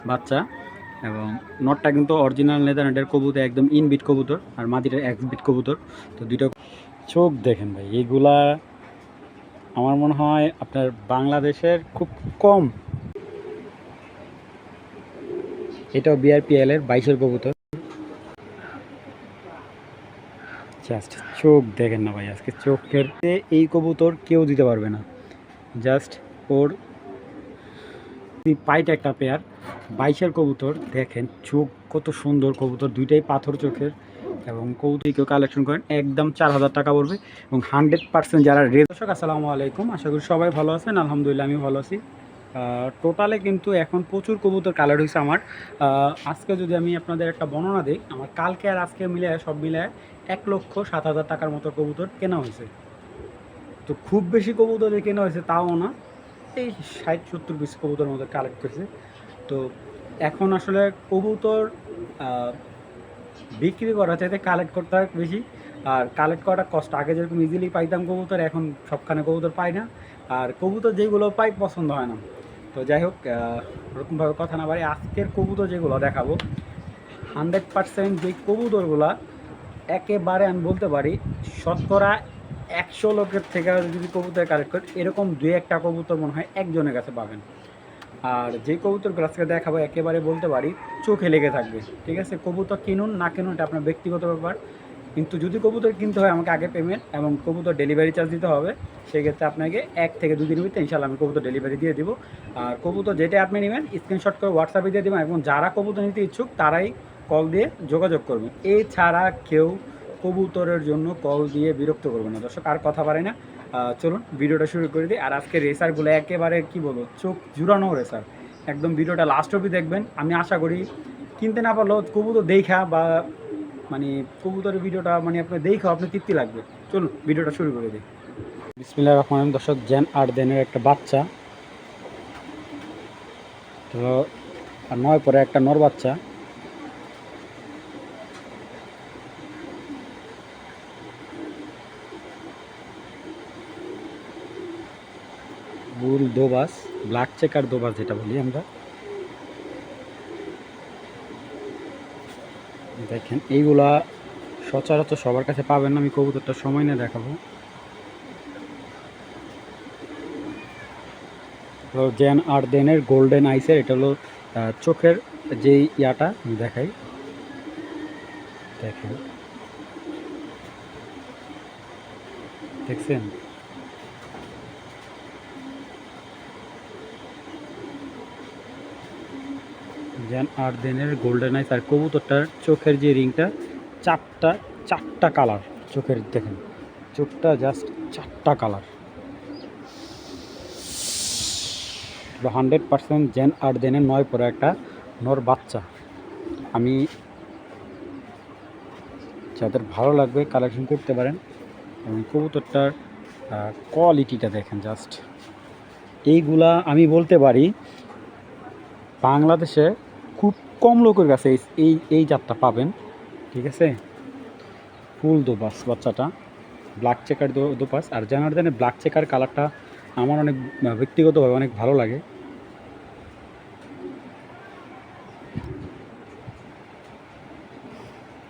বাচ্চা। এবং নটটা কিন্তু অরিজিনাল নেদারল্যান্ডের কবুতর, একদম ইনবিট কবুতর, আর মাদিটা এক্সবিট কবুতর। তো দুইটা চোখ দেখেন ভাই, এইগুলা আমার মনে হয় আপনার বাংলাদেশের খুব কম। এটাও বিআরপিএল এর 22-এর কবুতর। জাস্ট চোখ দেখেন না ভাই, আজকে চোখের এই কবুতর কেউ দিতে পারবে না। জাস্ট ওর পাইট একটা পেয়ার 22-এর কবুতর, দেখেন চোখ কত সুন্দর কবুতর, দুইটাই পাথর চোখের। এবং কবুতর কেউ কালেকশন করেন একদম 4000 টাকা পড়বে এবং 100% যারা দর্শক আসসালামু আলাইকুম, আশা করি সবাই ভালো আছেন। আলহামদুলিল্লাহ আমি ভালো আছি। টোটালে কিন্তু এখন প্রচুর কবুতর কালার হয়েছে আমার। আজকে যদি আমি আপনাদের একটা বর্ণনা দিই, আমার কালকে আর আজকে মিলে সব মিলে 1,07,000 টাকার মতো কবুতর কেনা হয়েছে। তো খুব বেশি কবুতর যে কেনা হয়েছে তাও না, এই 60-70 পিস কবুতর মতো কালেক্ট করছে। তো এখন আসলে কবুতর বিক্রি করা চাইতে কালেক্ট করতে হয় বেশি, আর কালেক্ট করাটা কষ্ট। আগে যেরকম ইজিলি পাইতাম কবুতর, এখন সবখানে কবুতর পাই না, আর কবুতর যেগুলো পাই পছন্দ হয় না। তো যাই হোক, ওরকমভাবে কথা না বাড়ি, আজকের কবুতর যেগুলো দেখাবো 100% যে কবুতরগুলা একেবারে আমি বলতে পারি শতকরা 100 লোকের থেকে যদি কবুতর কালেক্ট করেন, এরকম 2-1টা কবুতর মনে হয় একজনের কাছে পাবেন। আর যে কবুতরগুলো আজকে দেখাবো একেবারে বলতে পারি চোখে লেগে থাকবে। ঠিক আছে, কবুতর কিনুন না কিনুন এটা আপনার ব্যক্তিগত ব্যাপার, কিন্তু যদি কবুতর কিনতে হয় আমাকে আগে পেমেন্ট এবং কবুতর ডেলিভারি চার্জ দিতে হবে। সেক্ষেত্রে আপনাকে 1 থেকে 2 দিনের ভিতরে ইনশাল্লাহ আমি কবুতর ডেলিভারি দিয়ে দিব। আর কবুতর যেটা আপনি নেবেন স্ক্রিনশট করে হোয়াটসঅ্যাপে দিয়ে দেবেন, এবং যারা কবুতর নিতে ইচ্ছুক তারাই কল দিয়ে যোগাযোগ করবেন। এছাড়া কেউ কবুতরের জন্য কল দিয়ে বিরক্ত করবে না। দর্শক আর কথা পারে না, চলুন ভিডিওটা শুরু করে দিই। আর আজকে রেসারগুলো একেবারে কি বলবো, চোখ জুড়ানো রেসার। একদম ভিডিওটা লাস্ট অবধি দেখবেন। আমি আশা করি কিনতে না পারলেও কবুতর দেখা বা মানে কবুতরের ভিডিওটা মানে আপনি দেখেও আপনি তৃপ্তি লাগবে। চলুন ভিডিওটা শুরু করে দিই। বিসমিল্লাহির রহমানির রহিম। দর্শক, জেন আর্দেনের একটা বাচ্চা, তো আর 9 পরে একটা নর বাচ্চা। বুল দোবাস, ব্ল্যাক চেকার দোবাস যেটা বলি আমরা। দেখেন এইগুলা সচরাচর সবার কাছে পাবেন না, আমি কবুতরটা সময় নিয়ে দেখাবো। জেন আর্দেনের গোল্ডেন আইসের, এটা হলো চোখের যেই ইয়াটা আমি দেখাই। দেখেন, দেখছেন জেন আর্দেনের গোল্ডেন আইস। আর কবুতরটার চোখের যে রিংটা চারটা কালার চোখের, দেখেন চোখটা জাস্ট 4টা কালার। 100% জেন আর্দেনের 9 পরে একটা নর বাচ্চা। আমি যাদের ভালো লাগবে কালেকশন করতে পারেন। এবং কবুতরটার কোয়ালিটিটা দেখেন জাস্ট। এইগুলা আমি বলতে পারি বাংলাদেশে খুব কম লোকের কাছে এই এই জাতটা পাবেন। ঠিক আছে, ফুল দোপাস বাচ্চাটা, ব্ল্যাক চেকার দোপাস। আর জানার্দানে ব্ল্যাক চেকার কালারটা আমার অনেক ব্যক্তিগতভাবে অনেক ভালো লাগে।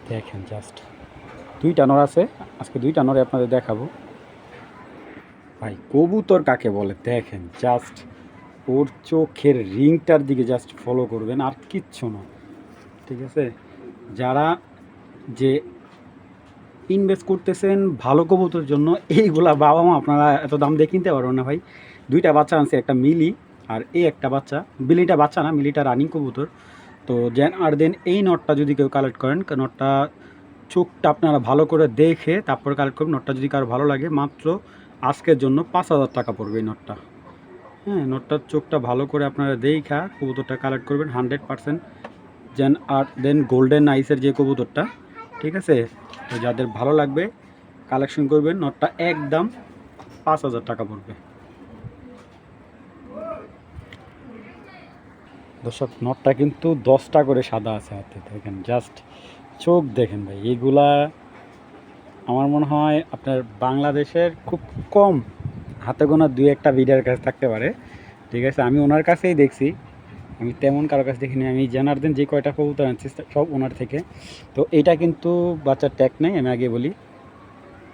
দেখেন জাস্ট 2টা নর আছে, আজকে 2টা নরে আপনাদের দেখাবো। ভাই কবুতর কাকে বলে দেখেন জাস্ট, ওর চোখের রিংটার দিকে জাস্ট ফলো করবেন, আর কিচ্ছু না। ঠিক আছে, যারা যে ইনভেস্ট করতেছেন ভালো কবুতরের জন্য, এইগুলা বাবা মা আপনারা এত দাম দিয়ে কিনতে পারবেন না ভাই। 2টা বাচ্চা আনছে, একটা মিলি আর এই একটা বাচ্চা। বিলিটা বাচ্চা না, মিলিটা রানিং কবুতর। তো জেন আর দেন এই নটটা যদি কেউ কালেক্ট করেন, নটটা চোখটা আপনারা ভালো করে দেখে তারপরে কালেক্ট করবেন। নটটা যদি কারো ভালো লাগে মাত্র আজকের জন্য 5,000 টাকা পড়বে এই নটটা। হ্যাঁ, নটটার চোখটা ভালো করে আপনারা দেখা কবুতরটা কালেক্ট করবেন। 100% জেন আর দেন গোল্ডেন আইসের যে কবুতরটা। ঠিক আছে, তো যাদের ভালো লাগবে কালেকশন করবেন। নটটা একদম 5,000 টাকা পড়বে। দর্শক, নটটা কিন্তু 10টা করে সাদা আছে হাতে, দেখেন জাস্ট চোখ দেখেন ভাই। এইগুলা আমার মনে হয় আপনার বাংলাদেশের খুব কম হাতে গোনা 2-1টা ভিডিওর কাছে থাকতে পারে। ঠিক আছে, আমি ওনার কাছেই দেখছি আমি তেমন কারো কাছ দেখিনি, আমি জানার্দেন যে কয়টা কবুতর আনছি সব ওনার থেকে। তো এইটা কিন্তু বাচ্চার ট্যাগ নেই, আমি আগে বলি।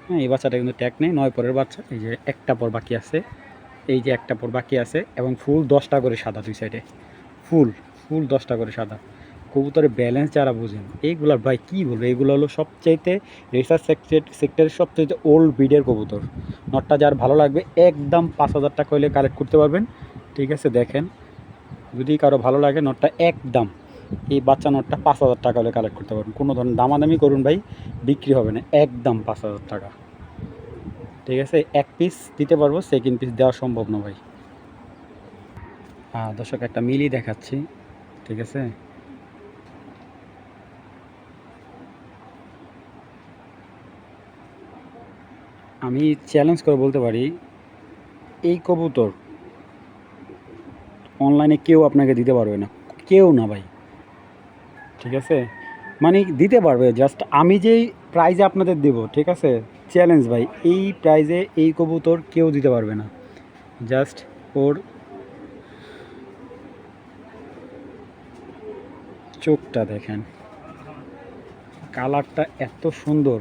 হ্যাঁ, এই বাচ্চাটা কিন্তু ট্যাগ নেই, 9 পরের বাচ্চা। এই যে একটা পর বাকি আছে, এই যে একটা পর বাকি আছে, এবং ফুল 10টা করে সাদা দুই সাইডে, ফুল ফুল 10টা করে সাদা। কবুতরের ব্যালেন্স যারা বুঝেন এইগুলার ভাই কী বলবো, এগুলো হলো সবচাইতে রিসার্চ সেক্টরের সবচাইতে ওল্ড ব্রিডের কবুতর। নটটা যার ভালো লাগবে একদম 5,000 টাকা হলে কালেক্ট করতে পারবেন। ঠিক আছে, দেখেন যদি কারো ভালো লাগে নটটা একদম, এই বাচ্চা নটটা 5,000 টাকা হলে কালেক্ট করতে পারবেন। কোনো ধরনের দামাদামি করুন ভাই, বিক্রি হবে না, একদম 5,000 টাকা। ঠিক আছে, এক পিস দিতে পারবো, সেকেন্ড পিস দেওয়া সম্ভব না ভাই। দর্শক একটা মিলি দেখাচ্ছি। ঠিক আছে, আমি চ্যালেঞ্জ করে বলতে পারি এই কবুতর অনলাইনে কেউ আপনাকে দিতে পারবে না, কেউ না ভাই। ঠিক আছে, মানে দিতে পারবে, জাস্ট আমি যেই প্রাইজে আপনাদের দেব, ঠিক আছে, চ্যালেঞ্জ ভাই, এই প্রাইজে এই কবুতর কেউ দিতে পারবে না। জাস্ট ওর চোখটা দেখেন, কালারটা এত সুন্দর,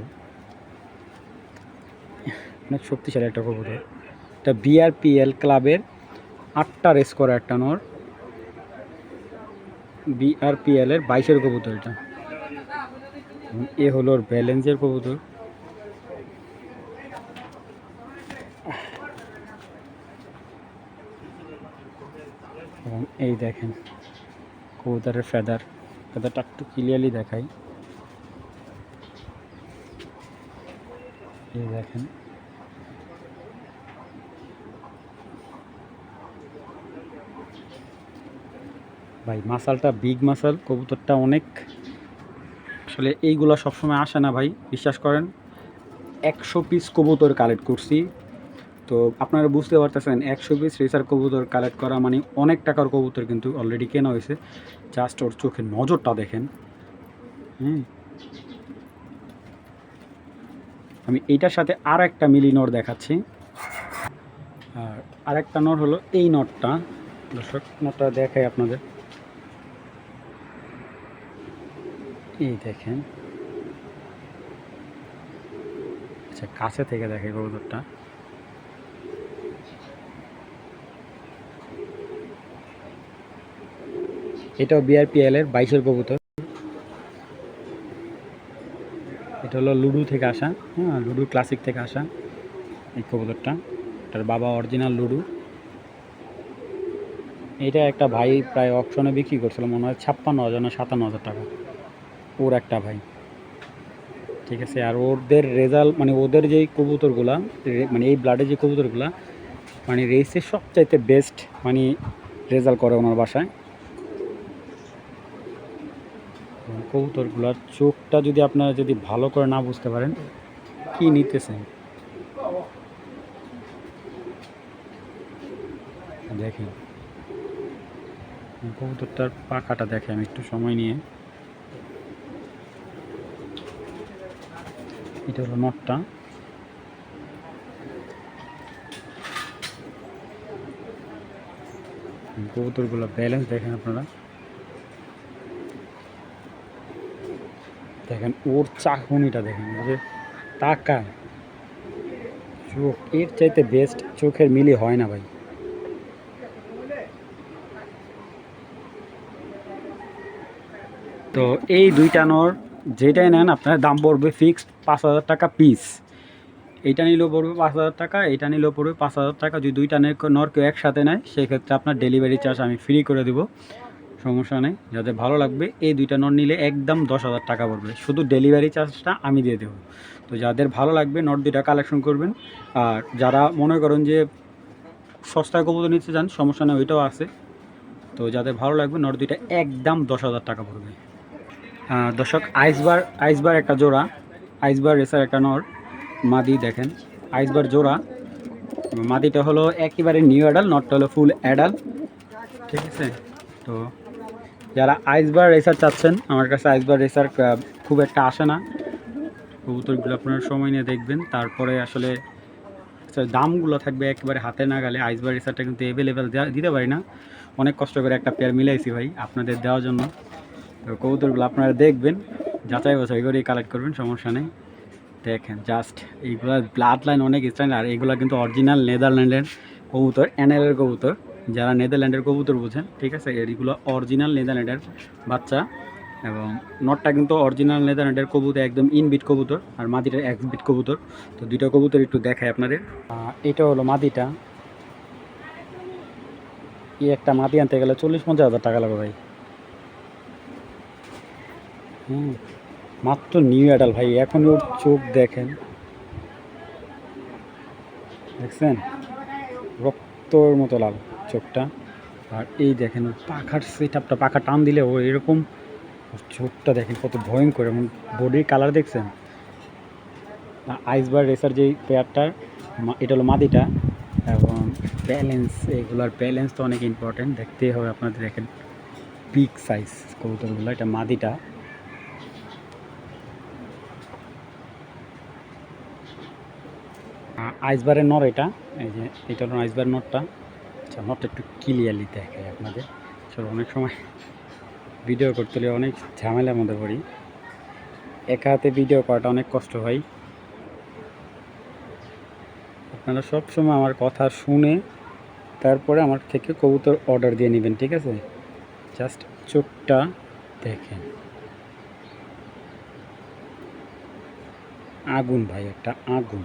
অনেক শক্তিশালী একটা কবুতর। এটা বিআরপিএল ক্লাবের 8টা রেস করা একটা নর, বিআরপিএলের 22-এর কবুতর এটা। এ হলো ওর ব্যালেন্সের কবুতর। এবং এই দেখেন কবুতরের ফেদারটা একটু ক্লিয়ারলি দেখাই। এই দেখেন, ভাই মাসালটা বিগ মাসাল, কবুতরটা অনেক, আসলে এইগুলো সবসময় আসে না ভাই, বিশ্বাস করেন। 100 পিস কবুতর কালেক্ট করছি, তো আপনারা বুঝতে পারতেছেন 100 পিস রেসার কবুতর কালেক্ট করা মানে অনেক টাকার কবুতর কিন্তু অলরেডি কেনা হয়েছে। জাস্ট ওর চোখের নজরটা দেখেন। আমি এইটার সাথে আর একটা মিলি নর দেখাচ্ছি। আর আরেকটা নর হলো এই নটটা, দর্শক নটটা দেখাই আপনাদের। এই দেখেন, আচ্ছা কাছে থেকে দেখে কবুতরটা, এটাও বিআরপিএলের 22-এর কবুতর। এটা হলো লুডু থেকে আসা, হ্যাঁ লুডু ক্লাসিক থেকে আসা এই কবুতরটা। এটার বাবা অরিজিনাল লুডু। এটা একটা ভাই প্রায় অকশনে বিক্রি করছিল, মনে হয় 56,000 না 57,000 টাকা, ওর একটা ভাই। ঠিক আছে, আর ওদের রেজাল্ট মানে ওদের যেই কবুতরগুলা, মানে এই ব্লাডের যে কবুতরগুলা, মানে রেসে সবচাইতে বেস্ট মানে রেজাল্ট করে ওনার বাসায়। কবুতরগুলার চোখটা যদি আপনারা যদি ভালো করে না বুঝতে পারেন কি নিতেছেন, দেখেন কবুতরটার পাখাটা দেখে আমি একটু সময় নিয়ে। এটা হলো নটটা, কবুতরগুলো ব্যালেন্স দেখেন আপনারা, দেখেন ওর চাকুনিটা দেখেন, যে তাকায় চোখ, এর চাইতে বেস্ট চোখের মিলি হয় না ভাই। তো এই দুইটা নর যেটাই নেন আপনার দাম পড়বে ফিক্সড 5,000 টাকা পিস। এইটা নিলেও পড়বে 5,000 টাকা, এইটা নিলেও পড়বে 5,000 টাকা। যদি দুইটা নর কেউ একসাথে নেয় সেক্ষেত্রে আপনার ডেলিভারি চার্জ আমি ফ্রি করে দেবো, সমস্যা নেই। যাদের ভালো লাগবে এই দুইটা নর নিলে একদম 10,000 টাকা পড়বে, শুধু ডেলিভারি চার্জটা আমি দিয়ে দেবো। তো যাদের ভালো লাগবে নর দুইটা কালেকশন করবেন। আর যারা মনে করেন যে সস্তায় কবুতর নিতে চান, সমস্যা নেই, ওইটাও আছে। তো যাদের ভালো লাগবে নর দুইটা একদম 10,000 টাকা পড়বে। দর্শক আইসবার একটা জোড়া, আইসবার রেসার একটা নর মাদি, দেখেন আইসবার জোড়া। মাদিটা হলো একেবারে নিউ অ্যাডাল, নটটা হলো ফুল অ্যাডাল। ঠিক আছে, তো যারা আইসবার রেসার চাচ্ছেন, আমার কাছে আইসবার রেসার খুব একটা আসে না, কবুতরগুলো আপনারা সময় নিয়ে দেখবেন, তারপরে আসলে দামগুলো থাকবে একেবারে হাতে নাগালে। আইসবার রেসারটা কিন্তু অ্যাভেলেবেল দিতে পারি না, অনেক কষ্ট করে একটা পেয়ার মিলাইছি ভাই আপনাদের দেওয়ার জন্য। তো কবুতরগুলো আপনারা দেখবেন, যাচাই বাছাই করেই কালেক্ট করবেন, সমস্যা নেই। দেখেন জাস্ট এইগুলার ব্লাড লাইন অনেক স্টাইল, আর এইগুলো কিন্তু অরিজিনাল নেদারল্যান্ডের কবুতর, এনএলের কবুতর। যারা নেদারল্যান্ডের কবুতর বুঝেন, ঠিক আছে, এইগুলো অরিজিনাল নেদারল্যান্ডের বাচ্চা। এবং নটটা কিন্তু অরিজিনাল নেদারল্যান্ডের কবুতর, একদম ইনবিট কবুতর, আর মাদিটা এক্সবিট কবুতর। তো দুইটা কবুতর একটু দেখায় আপনাদের। এটা হলো মাদিটা। এই একটা মাদি আনতে গেলে 40-50 হাজার টাকা লাগবে ভাই। মাত্র নিউ অ্যাডাল ভাই, এখন ওর চোখ দেখেন, দেখছেন রক্তর মতো লাল চোখটা। আর এই দেখেন ওর পাখার সেট আপটা, পাখা টান দিলে ও এরকম, ওর চোখটা দেখেন কত ভয়ঙ্কর, এবং বডির কালার দেখছেন। আইসবার রেসার যেই পেয়ারটার, এটা হলো মাদিটা। এবং ব্যালেন্স, এগুলোর ব্যালেন্স তো অনেক ইম্পর্টেন্ট, দেখতেই হবে আপনাদের। দেখেন বিগ সাইজ কবুতরগুলো, এটা মাদিটা। আইসবারের নর এটা, এই যে এটা হলো আইসবার নটটা। আচ্ছা, নটটা একটু ক্লিয়ারলি দেখাই আপনাদের। চলো, অনেক সময় ভিডিও করতে হলে অনেক ঝামেলার মধ্যে পড়ি, একা হাতে ভিডিও করাটা অনেক কষ্ট হয়। আপনারা সবসময় আমার কথা শুনে তারপরে আমার থেকে কবুতর অর্ডার দিয়ে নেবেন, ঠিক আছে। জাস্ট চোখটা দেখেন, আগুন ভাই, একটা আগুন।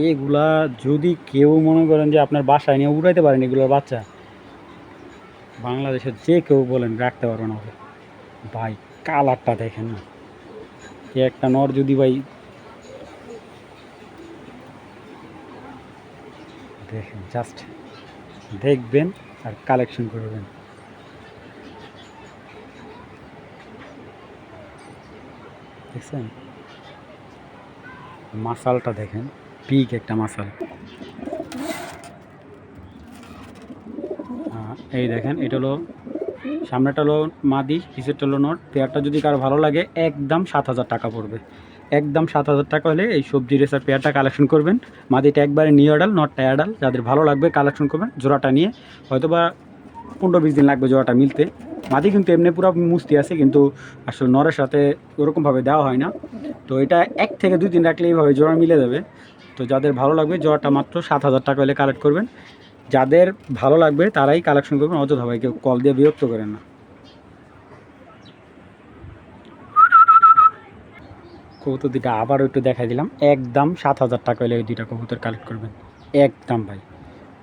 এগুলা যদি কেউ মনে করেন যে আপনার বাসায় নিয়ে উড়াইতে পারেন, এগুলোর বাচ্চা বাংলাদেশের যে কেউ বলেন রাখতে পারবে না ভাই। কালারটা দেখেন না, একটা নর যদি ভাই দেখেন, জাস্ট দেখবেন আর কালেকশন করবেন। দেখছেন মাসালটা দেখেন, পিক একটা মাসাল। এই দেখেন, এটা হলো সামনেটা হলো মাদি, পিছেরটা হলো নট। পেয়ারটা যদি কারো ভালো লাগে একদম 7,000 টাকা পড়বে, একদম 7,000 টাকা হলে এই সবজি রেসার পেয়ারটা কালেকশন করবেন। মাদিটা একবারে নিউ অ্যাডাল, নটটা অ্যাডাল। যাদের ভালো লাগবে কালেকশন করবেন, জোড়াটা নিয়ে হয়তো বা 15-20 দিন লাগবে জোড়াটা মিলতে। মাদি কিন্তু এমনি পুরো মুস্তি আছে, কিন্তু আসলে নরের সাথে ওরকমভাবে দেওয়া হয় না। তো এটা 1 থেকে 2 দিন রাখলে এইভাবে জোড়া মিলে যাবে। তো যাদের ভালো লাগবে জোড়াটা মাত্র 7,000 টাকা হলে কালেক্ট করবেন। যাদের ভালো লাগবে তারাই কালেকশন করবেন, অযথা ভাই কেউ কল দিয়ে বিরক্ত করেন না। কবুতর দুইটা আবারও একটু দেখাই দিলাম, একদম 7,000 টাকা হলে ওই দুইটা কবুতর কালেক্ট করবেন, একদম ভাই।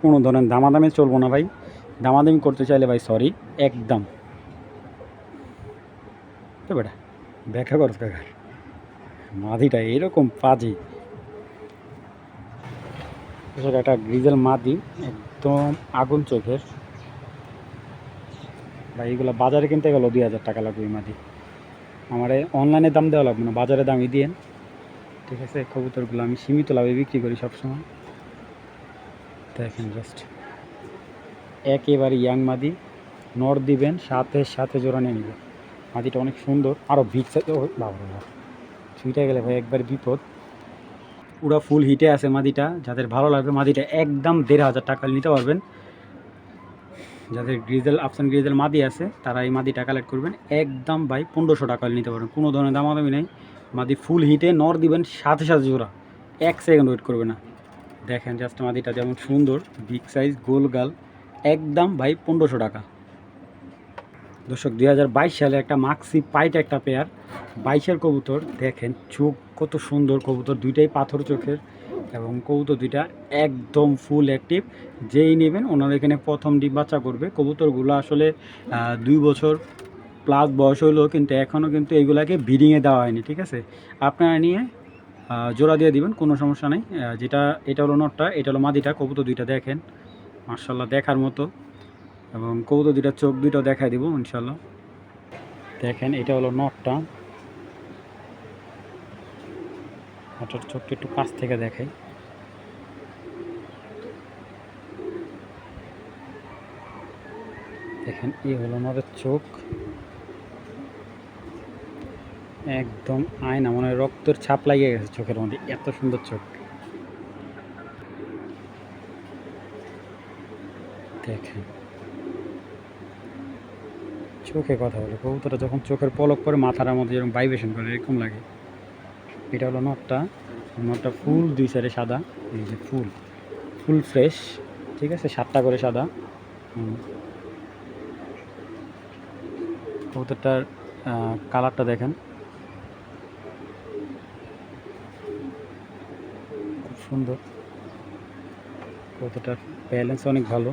কোনো ধরনের দামাদামি চলবো না ভাই, দামাদামি করতে চাইলে ভাই সরি, একদম। তো বেটা ব্যাখ্যা করছ কাকা, মাদিটা এরকম পাজি, একটা গ্রিজেল মাদি, একদম আগুন চোখের ভাই। এগুলো বাজারে কিনতে গেল 2,000 টাকা লাগবে এই মাদি। আমার অনলাইনে দাম দেওয়া লাগবে না, বাজারে দামই দিয়েন, ঠিক আছে। কবুতরগুলো আমি সীমিত লাভে বিক্রি করি সবসময়। দেখেন জাস্ট একেবারে ইয়াং মাদি, নর দিবেন সাথে সাথে জোড়া নিয়ে নেবেন। মাদিটা অনেক সুন্দর, আরও বিগ সাইজ। বাবা ছুটে গেলে ভাই একবার বিপদ। পুরো ফুল হিটে আছে মাদিটা, যাদের ভালো লাগবে মাদিটা একদম 1,500 টাকা নিতে পারবেন। যাদের গ্রিজেল, আফসান গ্রিজেল মাদি আছে তারা এই মাদিটা কালেক্ট করবেন, একদম ভাই 1,500 টাকা নিতে পারবেন, কোনো ধরনের দামাদামি নেই। মাদি ফুল হিটে, নর দিবেন সাথে সাথে জোড়া, 1 সেকেন্ড ওয়েট করবে না। দেখেন জাস্ট মাদিটা যেমন সুন্দর, বিগ সাইজ, গোল গাল, একদম ভাই 1,500 টাকা। দর্শক 2022 সালে একটা মাক্সি পাইট একটা পেয়ার, 22-এর কবুতর। দেখেন চোখ কত সুন্দর, কবুতর দুইটাই পাথর চোখের, এবং কবুতর দুইটা একদম ফুল অ্যাক্টিভ। যেই নেবেন ওনার এখানে প্রথম ডিম বাচ্চা করবে। কবুতরগুলো আসলে 2 বছর প্লাস বয়স হলো, কিন্তু এখনও কিন্তু এইগুলাকে ব্রিডিংয়ে দেওয়া হয়নি, ঠিক আছে। আপনারা নিয়ে জোড়া দিয়ে দিবেন, কোনো সমস্যা নেই। যেটা এটা হলো নটটা, এটা হলো মাদিটা। কবুতর দুইটা দেখেন মাশাআল্লাহ দেখার মতো, এবং কবুতর দুইটা চোখ দুইটাও দেখাই দিব ইনশাল্লাহ। দেখেন এটা হলো নটটা, নটটার চোখটা একটু কাছ থেকে দেখাই। দেখেন এই হলো নটের চোখ, একদম আয়না, মনে হয় রক্তের ছাপ লাগিয়ে গেছে চোখের মধ্যে, এত সুন্দর চোখ। দেখেন চোখে কথা বলে, কবুতরটা যখন চোখের পলক করে মাথার মধ্যে যেরকম ভাইব্রেশন করে এরকম লাগে। এটা হলো নটটা, নটটা ফুল দুই সাইডে সাদা, এই যে ফুল ফুল ফ্রেশ, ঠিক আছে, 7টা করে সাদা। কবুতরটার কালারটা দেখেন, খুব সুন্দর। কবুতরটার ব্যালেন্স অনেক ভালো।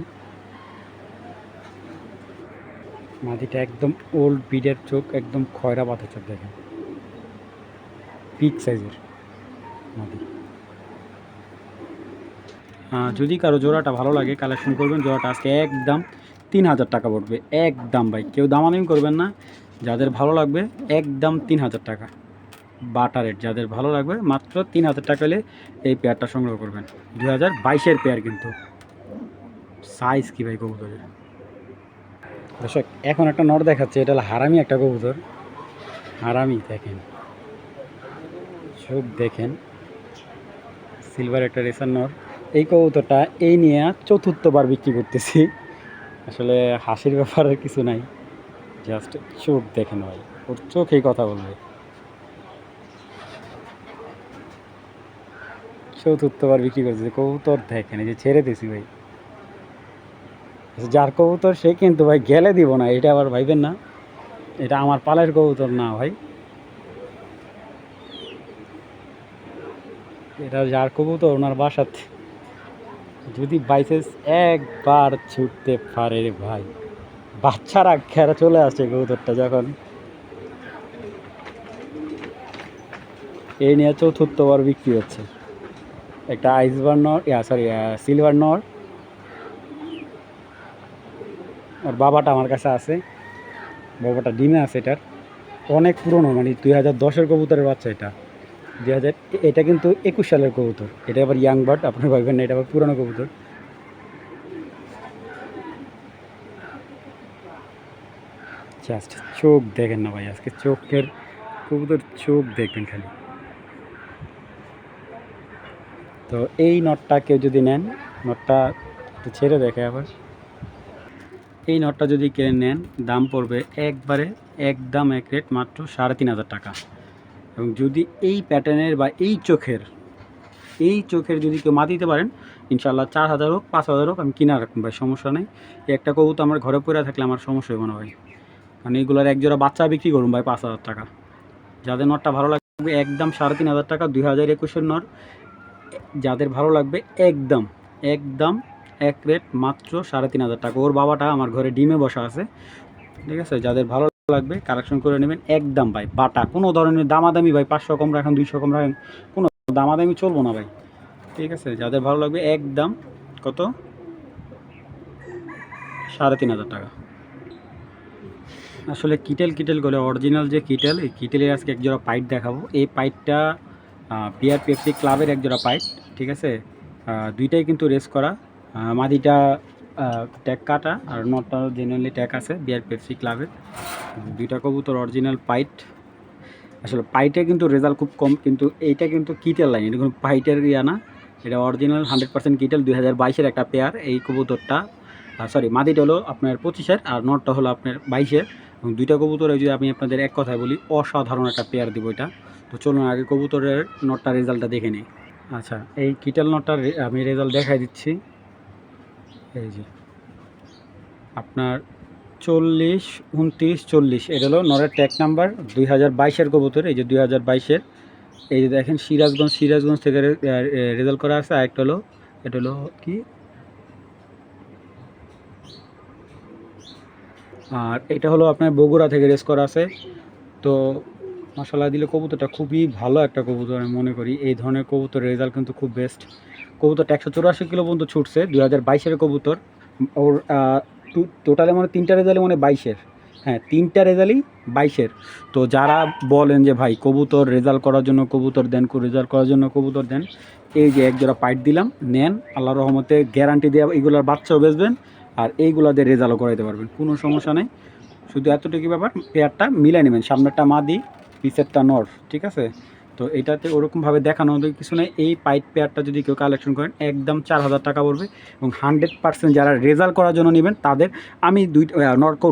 মাদিটা একদম ওল্ড ব্রিডের চোখ, একদম খয়রা পাতা চোখ দেখেন, বিগ সাইজের মাদি। যদি কারো জোড়াটা ভালো লাগে কালেকশন করবেন। জোড়াটা আজকে একদম 3000 টাকা পড়বে, একদম ভাই, কেউ দামাদামি করবেন না। যাদের ভালো লাগবে একদম 3000 টাকা বাটা রেট। যাদের ভালো লাগবে মাত্র 3000 টাকা হলে এই পেয়ারটা সংগ্রহ করবেন। 2022-এর পেয়ার কিন্তু। সাইজ কী ভাই কবুতরের! দর্শক এখন একটা নর দেখাচ্ছে, এটা হলো হারামি একটা কবুতর। হারামি দেখেন, চোখ দেখেন, সিলভার একটা রেসার নর। এই কবুতরটা এই নিয়ে 4বার বিক্রি করতেছি। আসলে হাসির ব্যাপার আর কিছু নাই, জাস্ট চোখ দেখেন ভাই, ওর চোখেই কথা বলবে। 4বার বিক্রি করতেছি কবুতর দেখেন, এই যে ছেড়ে দিয়েছি ভাই। যার কবুতর সে কিন্তু ভাই গেলে দিব না, এটা আবার ভাইবেন না, এটা আমার পালের কবুতর না ভাই। এটা যার কবুতর ওনার বাসাতে যদি বাইসেস একবার ছুটতে পারে রে ভাই, বাচ্চারা খেরা চলে আসে কবুতরটা যখন। এই নিয়ে 4বার বিক্রি হচ্ছে। একটা আইসবার নর, সিলভার নর। আর বাবাটা আমার কাছে আছে, বাবাটা ডিমে আছে। এটার অনেক পুরনো, মানে 2010-এর কবুতরের বাচ্চা এটা। 2000, এটা কিন্তু 21 সালের কবুতর। এটা আবার ইয়াং বার্ড, আপনার ভাইবেন না এটা আবার পুরনো কবুতর। জাস্ট চোখ দেখেন না ভাই, আজকে চোখের কবুতর চোখ দেখবেন খালি। তো এই নটটা কেউ যদি নেন, নটটা একটু ছেড়ে দেখে আবার। এই নটটা যদি কিনে নেন দাম পড়বে একবারে একদম এক রেট মাত্র 3500 টাকা। এবং যদি এই প্যাটার্নের বা এই চোখের যদি কেউ দিতে পারেন, ইনশাল্লাহ 4000 হোক 5000 হোক আমি কিনা রাখুন ভাই, সমস্যা নেই। একটা কবুতর আমার ঘরে পড়ে থাকলে আমার সমস্যা হবে না ভাই, কারণ এইগুলোর এক জোড়া বাচ্চা বিক্রি করুন ভাই 5000 টাকা। যাদের নটটা ভালো লাগবে একদম 3500 টাকা, 2021-এর নট। যাদের ভালো লাগবে একদম একদম এক রেট মাত্র 3500 টাকা। ওর বাবাটা আমার ঘরে ডিমে বসা আছে, ঠিক আছে। যাদের ভালো লাগবে কালেকশন করে নেবেন একদম ভাই বাটা, কোনো ধরনের দামাদামি ভাই 500 কম রাখেন 200 কম রাখেন, কোনো দামাদামি চলবো না ভাই, ঠিক আছে। যাদের ভালো লাগবে একদম কত, 3500 টাকা। আসলে কিটেল করে অরিজিনাল যে কিটেল, এই কিটেলের আজকে এক জোড়া পাইট দেখাবো। এই পাইটটা বিআর পেপসি ক্লাবের এক জোড়া পাইট, ঠিক আছে। দুইটাই কিন্তু রেস করা, মাদিটা ট্যাগ কাটা আর নটটা জেনুইনলি ট্যাগ আছে বিআর পেপসি ক্লাবের। দুইটা কবুতর অরিজিনাল পাইট। আসলে পাইটে কিন্তু রেজাল্ট খুব কম, কিন্তু এইটা কিন্তু কিটেল লাইন, এটা কোনো পাইটের ইয়া না, এটা অরিজিনাল 100% কিটেল। 2022-এর একটা পেয়ার এই কবুতরটা, সরি মাদিটা হলো আপনার 25-এর আর নটটা হলো আপনার 22-এর। এবং দুইটা কবুতরে যদি আমি আপনাদের এক কথায় বলি অসাধারণ একটা পেয়ার দিব এটা। তো চলুন আগে কবুতরের নটটার রেজাল্টটা দেখে নিই। আচ্ছা, এই কিটেল নটটার আমি রেজাল্ট দেখাই দিচ্ছি। এই যে আপনার 40, 29, 40, এটা হলো নরের ট্যাগ নাম্বার 2022-এর কবুতর। এই যে 2022-এর, এই যে দেখেন সিরাজগঞ্জ থেকে রেজাল্ট করা আছে। আরেকটা হলো, এটা হলো কি, আর এটা হলো আপনার বগুড়া থেকে রেস করা আছে। তো মাশাআল্লাহ দিলে কবুতরটা খুবই ভালো একটা কবুতর আমি মনে করি। এই ধরনের কবুতরের রেজাল্ট কিন্তু খুব বেস্ট। কবুতরটা 184 কিলো পর্যন্ত ছুটছে, 2022-এর কবুতর। ওর টোটালে মানে 3টা রেজাল্টই মানে 22-এর, হ্যাঁ 3টা রেজাল্টই 22-এর। তো যারা বলেন যে ভাই কবুতর রেজাল্ট করার জন্য কবুতর দেন, রেজাল্ট করার জন্য কবুতর দেন, এই যে এক জোড়া পাইট দিলাম, নেন, আল্লাহর রহমতে গ্যারান্টি দেওয়া এগুলোর বাচ্চাও বেচবেন আর এইগুলো দিয়ে রেজাল্টও করাইতে পারবেন, কোনো সমস্যা নেই। শুধু এতটুকু ব্যাপার, পেয়ারটা মিলাই নেবেন, সামনেরটা মাদি পিছেরটা নর, ঠিক আছে। তো এটাতে ওরকমভাবে দেখানো কিছু নেই। এই পাইট পেয়ারটা যদি কেউ কালেকশন করেন একদম 4000 টাকা পড়বে, এবং 100% যারা রেজাল্ট করার জন্য নেবেন তাদের আমি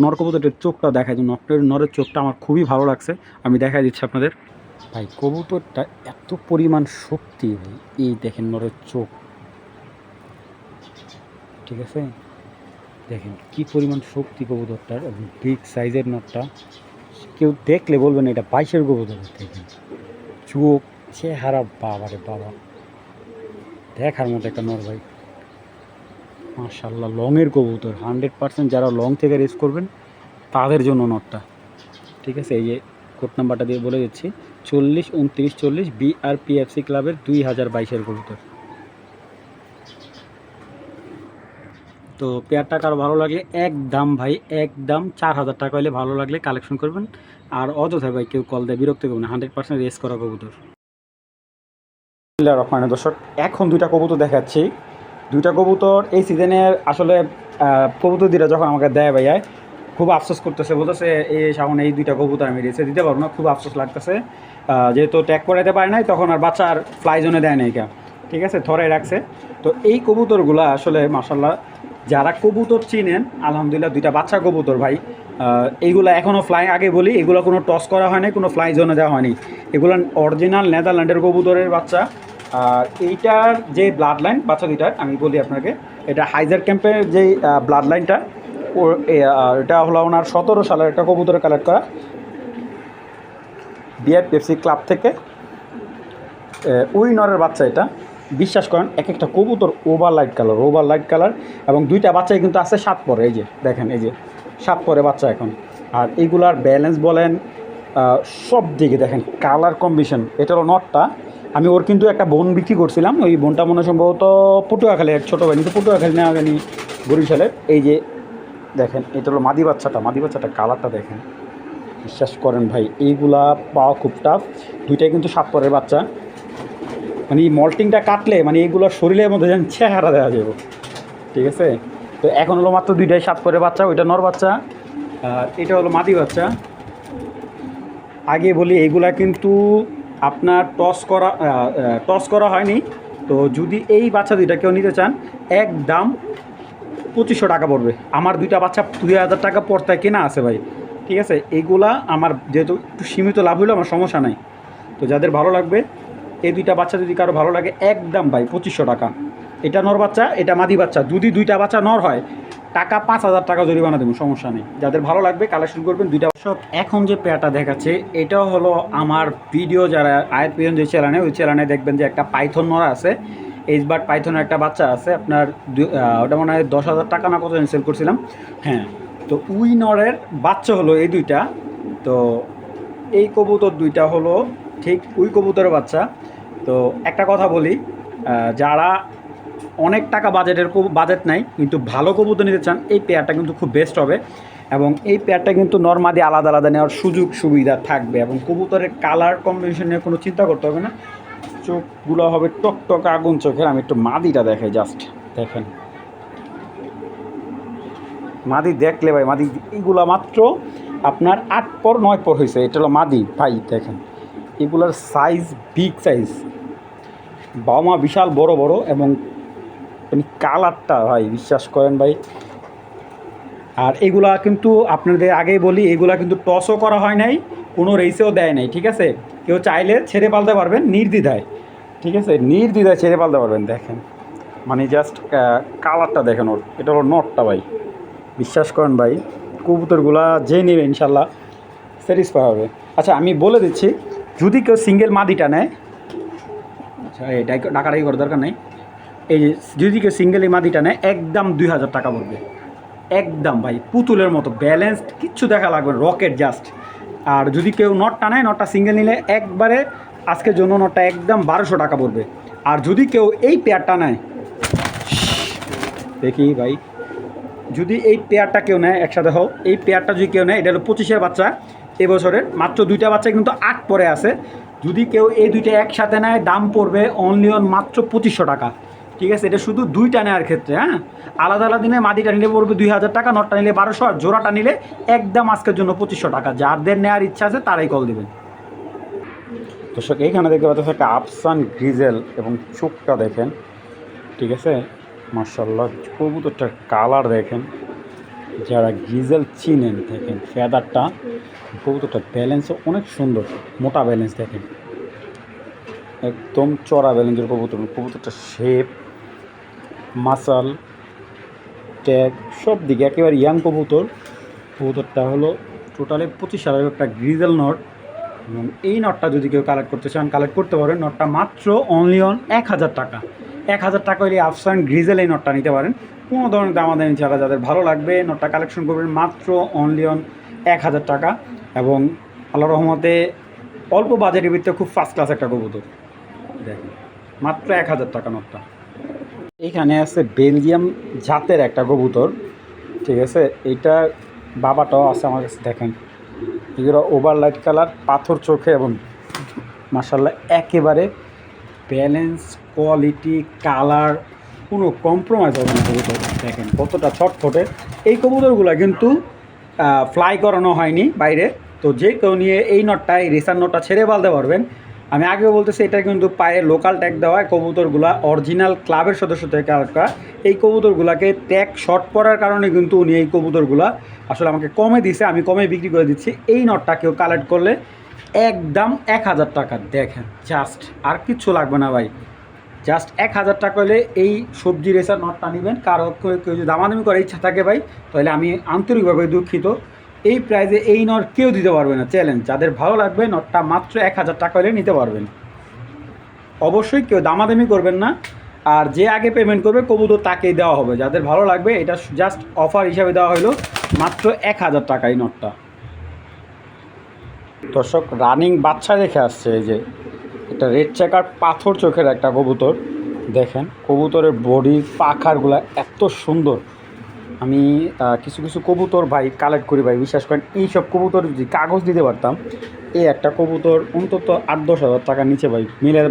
নরকবুতরের চোখটা দেখাই দিই। নরের চোখটা আমার খুবই ভালো লাগছে, আমি দেখাই দিচ্ছি আপনাদের। ভাই কবুতরটা এত পরিমাণ শক্তি ভাই, এই দেখেন নরের চোখ, ঠিক আছে, দেখেন কি পরিমাণ শক্তি কবুতরটার, এবং বিগ সাইজের নটটা, কেউ দেখলে বলবেন এটা 22-এর কবুতর। দেখেন চোখ, চেহারা, বাবা রে বাবা, দেখার মতো একটা নর ভাই, মাশাআল্লাহ। লংয়ের কবুতর 100% যারা লং থেকে রেস করবেন তাদের জন্য নটটা, ঠিক আছে। এই যে কোড নাম্বারটা দিয়ে বলে দিচ্ছি, 402940 BRPFC ক্লাবের 2022-এর কবুতর। তো পেয়ারটা কারো ভালো লাগলে একদম ভাই, একদম 4000 টাকা হলে ভালো লাগলে কালেকশন করবেন। আর অযথা ভাই কেউ কল দেয় বিরক্ত করবেন, 100% রেস করা কবুতর। রহমানের দর্শক, এখন দুইটা কবুতর দেখাচ্ছি। দুইটা কবুতর এই সিজনের আসলে কবুতর দুইটা যখন আমাকে দেয় ভাইয়া খুব আফসোস করতেছে, বলতেছে এই সামনে এই দুইটা কবুতর আমি রেসে দিতে পারবো না, খুব আফসোস লাগতেছে। যেহেতু ট্যাগ করাইতে পারে নাই তখন আর বাচ্চার ফ্লাই জোনে দেয় নাই কে, ঠিক আছে, ধরাই রাখছে। তো এই কবুতরগুলো আসলে মাশাআল্লাহ যারা কবুতর চিনেন, আলহামদুলিল্লাহ দুইটা বাচ্চা কবুতর ভাই, এইগুলো এখনও ফ্লাই, আগে বলি এগুলো কোনো টস করা হয় নাই, কোনো ফ্লাই জোনে দেওয়া হয়নি, এগুলো অরিজিনাল নেদারল্যান্ডের কবুতরের বাচ্চা। আর এইটার যে ব্লাড লাইন বাচ্চা দুইটার আমি বলি আপনাকে, এটা হাইজার ক্যাম্পের যেই ব্লাড লাইনটা, এটা হলো ওনার 17 সালের একটা কবুতরে কালেক্ট করা, বিআরপিএফসি ক্লাব থেকে উইনরের বাচ্চা। এটা বিশ্বাস করেন এক একটা কবুতর ওভার লাইট কালার, এবং দুইটা বাচ্চাই কিন্তু আছে 7 পরে, এই যে দেখেন, এই যে 7 পরে বাচ্চা এখন। আর এইগুলার ব্যালেন্স বলেন সব দিকে দেখেন, কালার কম্বিনেশন। এটা হলো নটটা, আমি ওর কিন্তু একটা বোন বিক্রি করছিলাম, ওই বোনটা মনে সম্ভবত পটুয়াখালীর ছোটো ভাই, কিন্তু পটুয়াখালী না জানি বরিশালের। এই যে দেখেন, এটা হলো মাদি বাচ্চাটা কালারটা দেখেন, বিশ্বাস করেন ভাই এইগুলা পাওয়া খুব টাফ। দুইটাই কিন্তু 7 পরের বাচ্চা, মানে মল্টিংটা কাটলে মানে এইগুলোর শরীরের মধ্যে যেন চেহারা দেওয়া যাবে, ঠিক আছে। তো এখন হলো মাত্র দুইটাই 7 পরের বাচ্চা, ওইটা নর বাচ্চা আর এটা হলো মাদি বাচ্চা। আগে বলি এইগুলা কিন্তু আপনার টস করা হয়নি। তো যদি এই বাচ্চা দুইটা কেউ নিতে চান একদম 2500 টাকা পড়বে। আমার দুইটা বাচ্চা 2000 টাকা পড়তায় কেনা আছে ভাই, ঠিক আছে। এইগুলা আমার যেহেতু একটু সীমিত লাভ হইলো, আমার সমস্যা নাই। তো যাদের ভালো লাগবে এই দুইটা বাচ্চা, যদি কারো ভালো লাগে একদম ভাই 2500 টাকা। এটা নর বাচ্চা, এটা মাদি বাচ্চা, যদি দুইটা বাচ্চা নর হয় টাকা 5000 টাকা জরিমানা দেবো, সমস্যা নেই। যাদের ভালো লাগবে কালেকশন করবেন দুইটা। সব এখন যে পেয়ারটা দেখাচ্ছে এটাও হলো আমার ভিডিও যারা আয়ের পিয়ন যে চ্যানেলে, ওই চ্যানেলে দেখবেন যে একটা পাইথন নরা আছে, এইচবার্ড পাইথনের একটা বাচ্চা আছে আপনার, ওটা মনে হয় 10,000 টাকা না কত সেল করছিলাম, হ্যাঁ। তো উইনরের বাচ্চা হলো এই দুইটা। তো এই কবুতর দুইটা হলো ঠিক উই কবুতরের বাচ্চা। তো একটা কথা বলি, যারা অনেক টাকা বাজেট নাই কিন্তু ভালো কবুতর নিতে চান, এই পেয়ারটা কিন্তু খুব বেস্ট হবে। এবং এই পেয়ারটা কিন্তু নরমাদি আলাদা আলাদা নেওয়ার সুযোগ সুবিধা থাকবে, এবং কবুতরের কালার কম্বিনেশন নিয়ে কোনো চিন্তা করতে হবে না। চোখগুলো হবে টকটক আগুন চোখের। আমি একটু মাদিটা দেখাই, জাস্ট দেখেন মাদি দেখলে ভাই, মাদি এইগুলা মাত্র আপনার 8 পর 9 পর হয়েছে, এটা হলো মাদি ভাই। দেখেন এগুলার সাইজ বিগ সাইজ, বাবা মা বিশাল বড় বড়, এবং মানে কালারটা ভাই বিশ্বাস করেন ভাই। আর এগুলা কিন্তু আপনাদের আগেই বলি, এগুলা কিন্তু টসও করা হয় নাই, কোনো রেসেও দেয় নাই, ঠিক আছে। কেউ চাইলে ছেড়ে পালতে পারবেন নির্দ্বিধায়, ঠিক আছে, নির্দ্বিধায় ছেড়ে পালতে পারবেন। দেখেন মানে জাস্ট কালারটা দেখেন ওর, এটা হলো নটটা ভাই। বিশ্বাস করেন ভাই কবুতরগুলা যে নেবে ইনশাল্লাহ স্যাটিসফাই হবে। আচ্ছা আমি বলে দিচ্ছি, যদি কেউ সিঙ্গেল মাদিটা নেয়, আচ্ছা এটাই ডাকাডাকি করার দরকার নেই, এই যে যদি কেউ সিঙ্গেল এই মাদিটা নেয় একদম 2000 টাকা পড়বে, একদম ভাই পুতুলের মতো ব্যালেন্সড, কিচ্ছু দেখা লাগবে রকেট জাস্ট। আর যদি কেউ নটটা নেয়, নটটা সিঙ্গেল নিলে একবারে আজকের জন্য নটটা একদম 1200 টাকা পড়বে। আর যদি কেউ এই পেয়ারটা নেয়, দেখি ভাই, যদি এই পেয়ারটা কেউ নেয় একসাথে হোক, এই পেয়ারটা যদি কেউ নেয়, এটা হলো 25-এর বাচ্চা এবছরের, মাত্র দুইটা বাচ্চা কিন্তু 8 পরে আছে। যদি কেউ এই দুইটা একসাথে নেয় দাম পড়বে অনলি অন মাত্র 2500 টাকা, ঠিক আছে। এটা শুধু দুইটা নেওয়ার ক্ষেত্রে, হ্যাঁ। আলাদা আলাদা দিনে মাদিটা নিলে পড়বে 2000 টাকা, নটটা নিলে 1200, আর জোড়াটা নিলে একদম আজকের জন্য 2500 টাকা। যাদের নেওয়ার ইচ্ছা আছে তারাই কল দেবেন। দর্শক এইখানে দেখতে পাচ্ছেন একটা আফসান গ্রিজেল এবং চোখটা দেখেন, ঠিক আছে, মাশাআল্লাহ। কবুতরটার কালার দেখেন, যারা গ্রিজেল চিনেন দেখেন ফেদারটা, কবুতরটার ব্যালেন্সও অনেক সুন্দর, মোটা ব্যালেন্স দেখেন, একদম চড়া ব্যালেন্সের কবুতর। কবুতরটার শেপ, মাসাল, ট্যাগ সব দিকে একেবারে ইয়াং কবুতর। কবুতরটা হলো টোটালি 25,000 একটা গ্রিজেল নট, এবং এই নটটা যদি কেউ কালেক্ট করতে চান কালেক্ট করতে পারেন। নটটা মাত্র অনলি অন 1,000 টাকা। 1,000 টাকা হলে আফসান গ্রিজেল এই নটটা নিতে পারেন, কোনো ধরনের দামাদামি ছাড়া। যাদের ভালো লাগবে নটটা কালেকশন করবেন মাত্র অনলি অন 1,000 টাকা। এবং আল্লাহ রহমতে অল্প বাজেটের ভিতরে খুব ফার্স্ট ক্লাস একটা কবুতর দেখেন, মাত্র 1,000 টাকা নটটা। এইখানে আছে বেলজিয়াম জাতের একটা কবুতর, ঠিক আছে, এইটা বাবাটাও আছে আমার কাছে দেখেন। এগুলো ওভারলাইট কালার, পাথর চোখে, এবং মাশাআল্লাহ একেবারে ব্যালেন্স, কোয়ালিটি, কালার কোনো কম্প্রোমাইজ হবে না। কবুতর দেখেন কতটা ছটফটে। এই কবুতরগুলো কিন্তু ফ্লাই করানো হয়নি বাইরে, তো যে কেউ নিয়ে এই নটটা, এই রেসার নটটা ছেড়ে ফেলতে পারবেন। আমি আগেও বলতেছি এটা কিন্তু পায়ে লোকাল ট্যাগ দেওয়া। কবুতরগুলা অরিজিনাল ক্লাবের সদস্য থেকে কালেক্ট করা। এই কবুতরগুলাকে ট্যাগ শর্ট করার কারণে কিন্তু উনি এই কবুতরগুলা আসলে আমাকে কমে দিছে, আমি কমে বিক্রি করে দিচ্ছি। এই নটটা কেউ কালেক্ট করলে একদম 1,000 টাকা দেখেন, জাস্ট আর কিচ্ছু লাগবে না ভাই। জাস্ট 1,000 টাকা হলে এই সবজি রেসার নটটা নেবেন। কারো কেউ যদি দামাদামি করার ইচ্ছা থাকে ভাই, তাহলে আমি আন্তরিকভাবে দুঃখিত, এই প্রাইজে এই নট কেউ দিতে পারবে না। চ্যালেঞ্জ, যাদের ভালো লাগবে নটটা মাত্র 1,000 টাকা হলে নিতে পারবেন। অবশ্যই কেউ দামাদামি করবেন না, আর যে আগে পেমেন্ট করবে কবুতর তাকেই দেওয়া হবে। যাদের ভালো লাগবে, এটা জাস্ট অফার হিসাবে দেওয়া হলো মাত্র 1,000 টাকা এই নটটা। দর্শক রানিং বাচ্চা রেখে আসছে, এই যে এটা রেড চেকার পাথর চোখের একটা কবুতর দেখেন। কবুতরের বডি, পাখারগুলা এত সুন্দর। আমি কিছু কিছু কবুতর ভাই কালেক্ট করি ভাই, বিশ্বাস করেন এইসব কবুতর যদি কাগজ দিতে পারতাম, এই একটা কবুতর অন্তত 8-10 হাজার টাকার নিচে ভাই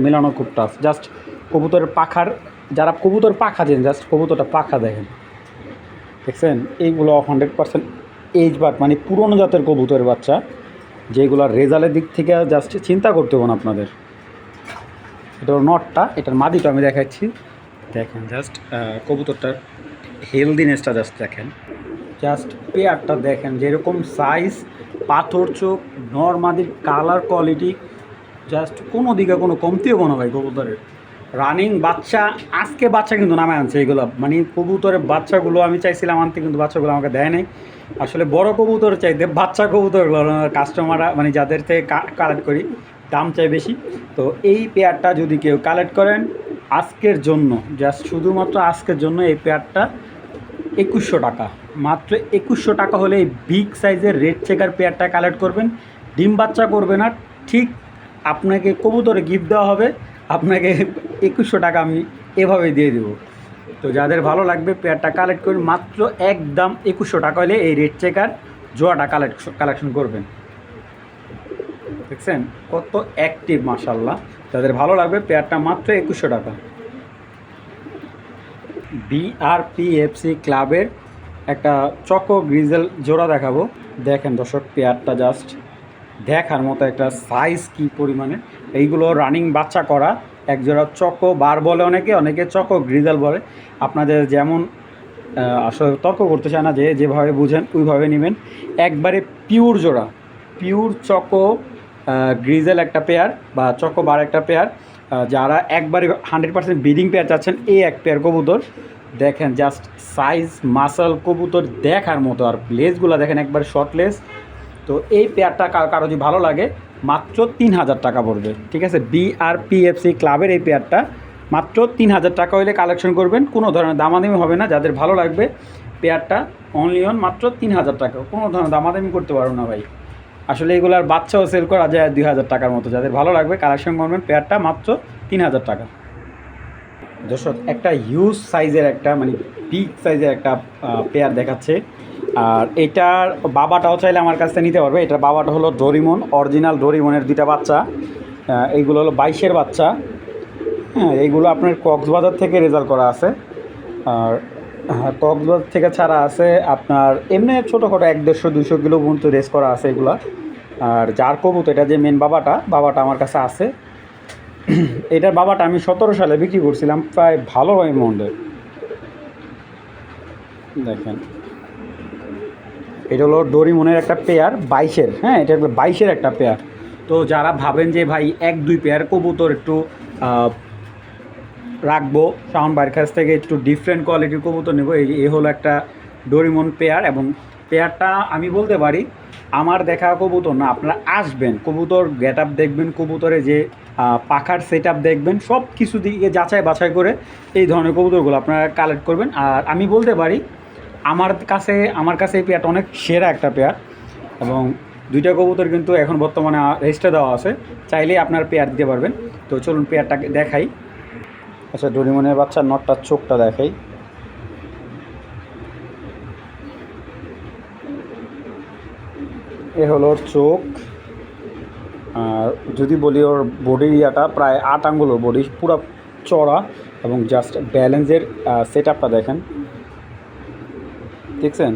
মেলানো খুব টাফ। জাস্ট কবুতরের পাখার, যারা কবুতর পাখা দেন, জাস্ট কবুতরটা পাখা দেখেন, দেখছেন। এইগুলো 100% এইজ বার্ড, মানে পুরনো জাতের কবুতরের বাচ্চা, যেগুলোর রেজাল্টের দিক থেকে জাস্ট চিন্তা করতে হবে না আপনাদের। এটার নটটা, এটার মাদিটা আমি দেখাচ্ছি দেখেন। জাস্ট কবুতরটার হেলদিনেসটা জাস্ট দেখেন, জাস্ট পেয়ারটা দেখেন, যেরকম সাইজ, পাথর চোখ, নরমাদির কালার কোয়ালিটি, জাস্ট কোনো দিকে কোনো কমতি হবো না ভাই কবুতরের। রানিং বাচ্চা, আজকে বাচ্চা কিন্তু নামে আনছে এইগুলো, মানে কবুতরের বাচ্চাগুলো আমি চাইছিলাম আনতে, কিন্তু বাচ্চাগুলো আমাকে দেয় নাই। আসলে বড় কবুতর চাইতে বাচ্চা কবুতরগুলো কাস্টমাররা, মানে যাদের থেকে কালেক্ট করি, দাম চাই বেশি। তো এই পেয়ারটা যদি কেউ কালেক্ট করেন আজকের জন্য, জাস্ট শুধুমাত্র আজকের জন্য, এই পেয়ারটা 2100 টাকা, মাত্র 2100 টাকা হলে এই বিগ সাইজের রেড চেকার পেয়ারটা কালেক্ট করবেন। ডিম বাচ্চা করবে না, ঠিক আপনাকে কবুতরে গিফট দেওয়া হবে, আপনাকে 2100 টাকা আমি এভাবেই দিয়ে দেবো। তো যাদের ভালো লাগবে পেয়ারটা কালেক্ট করবেন, মাত্র একদম 2100 টাকা হলে এই রেড চেকার জোয়াটা কালেকশন করবেন। দেখছেন কত অ্যাক্টিভ, মাশাআল্লাহ। যাদের ভালো লাগবে পেয়ারটা মাত্র 2100 টাকা। বিআরপিএফসি ক্লাবের একটা চকো গ্রিজেল জোড়া দেখাবো দেখেন দর্শক। পেয়ারটা জাস্ট দেখার মতো, একটা সাইজ কী পরিমাণে। এইগুলো রানিং বাচ্চা করা এক জোড়া চকো বার বলে, অনেকে চকো গ্রিজেল বলে। আপনাদের যেমন আসলে তর্ক করতে চায় না, যেভাবে বুঝেন ওইভাবে নেবেন। একবারে পিওর জোড়া, পিওর চকো গ্রিজেল একটা পেয়ার বা চকো বার একটা পেয়ার। যারা একবারে 100% ব্রিডিং পেয়ার চাচ্ছেন, এই এক পেয়ার কবুতর দেখেন, জাস্ট সাইজ, মাসল, কবুতর দেখার মতো। আর লেসগুলো দেখেন একবার শর্ট লেস। তো এই পেয়ারটা কারো যদি ভালো লাগে মাত্র 3,000 টাকা পড়বে, ঠিক আছে। বিআরপিএফসি ক্লাবের এই পেয়ারটা মাত্র 3,000 টাকা হলে কালেকশন করবেন, কোনো ধরনের দামাদামি হবে না। যাদের ভালো লাগবে পেয়ারটা অনলি অন মাত্র 3,000 টাকা, কোনো ধরনের দামাদামি করতে পারবো না ভাই। আসলে এগুলার বাচ্চাও সেল করা যায় 2,000 টাকার মতো। যাদের ভালো লাগবে কালেকশন করবেন, পেয়ারটা মাত্র 3,000 টাকা। দর্শক একটা হিউজ সাইজের একটা, মানে বিগ সাইজের একটা পেয়ার দেখাচ্ছে। আর এটার বাবাটাও চাইলে আমার কাছ থেকে নিতে পারবে। এটার বাবাটা হলো ডোরিমন, অরিজিনাল ডোরিমনের দুইটা বাচ্চা। এইগুলো হলো 22-এর বাচ্চা। হ্যাঁ, এইগুলো আপনার কক্সবাজার থেকে রেজাল্ট করা আছে। আর কক্সবাজার থেকে ছাড়া আছে আপনার এমনি ছোটোখাটো 100-150-200 কিলো পর্যন্ত রেস করা আছে এগুলা। আর যার কবুতর এটা যে মেন বাবাটা আমার কাছে আছে। এটার বাবাটা আমি 17 সালে বিক্রি করছিলাম প্রায় ভালো অ্যামাউন্টে। দেখেন এটা হলো ডোরিমনের একটা পেয়ার 22-এর, হ্যাঁ এটা 22-এর একটা পেয়ার। তো যারা ভাবেন যে ভাই 1-2 পেয়ার কবুতর একটু রাখবো শাওন ভাইয়ের কাছ থেকে একটু ডিফারেন্ট কোয়ালিটির কবুতর নেবো, এই হলো একটা ডোরিমন পেয়ার। এবং পেয়ারটা আমি বলতে পারি আমার দেখা কবুতর না, আপনারা আসবেন কবুতর গেট আপ দেখবেন, কবুতরে যে পাখার সেট আপ দেখবেন, সব কিছু দিকে যাচাই বাছাই করে এই ধরনের কবুতরগুলো আপনারা কালেক্ট করবেন। আর আমি বলতে পারি আমার কাছে এই পেয়ারটা অনেক সেরা একটা পেয়ার। এবং দুইটা কবুতর কিন্তু এখন বর্তমানে রেজিস্টার দেওয়া আছে, চাইলেই আপনার পেয়ার দিতে পারবেন। তো চলুন পেয়ারটাকে দেখাই। আচ্ছা ডোরিমনের বাচ্চার নটটার চোখটা দেখাই। এ হলো ওর চোখ। আর যদি বলি ওর বডির ইয়াটা প্রায় 8 আঙ্গুল, ওর বডি পুরো চড়া। এবং জাস্ট ব্যালেন্সের সেট আপটা দেখেন, দেখছেন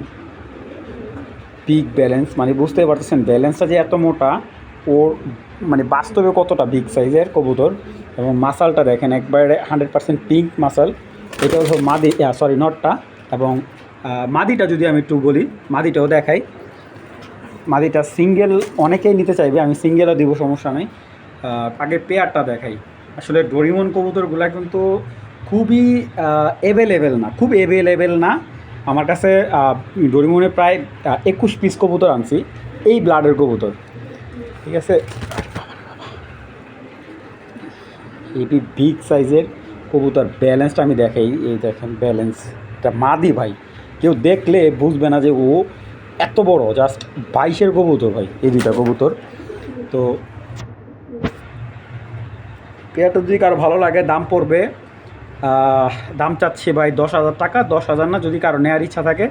বিগ ব্যালেন্স, মানে বুঝতেই পারতেছেন ব্যালেন্সটা যে এত মোটা, ওর মানে বাস্তবে কতটা বিগ সাইজের কবুতর। এবং মাসালটা দেখেন একবারে 100% পিঙ্ক মাসাল। এটা হলো নটটা। এবং মাদিটা যদি আমি একটু বলি, মাদিটাও দেখাই। মাদিটা সিঙ্গেল অনেকেই নিতে চাইবে, আমি সিঙ্গেলও দিব, সমস্যা নেই। আগে পেয়ারটা দেখাই। আসলে ডোরিমন কবুতরগুলো কিন্তু খুবই অ্যাভেলেবেল না। আমার কাছে ডোরিমনে প্রায় 21 পিস কবুতর আনছি, এই ব্লাডের কবুতর, ঠিক আছে। এই বিগ সাইজের কবুতর, ব্যালেন্সটা আমি দেখাই। এই দেখেন ব্যালেন্স, এটা মাদি ভাই, কেউ দেখলে বুঝবে না যে ও এত বড়। জাস্ট 22-এর কবুতর ভাই এই দুইটা কবুতর। তো পেয়ারটা যদি কারো ভালো লাগে দাম পড়বে, দাম চাচ্ছি ভাই 10,000 টাকা। 10,000 না, যদি কারো নেওয়ার ইচ্ছা থাকে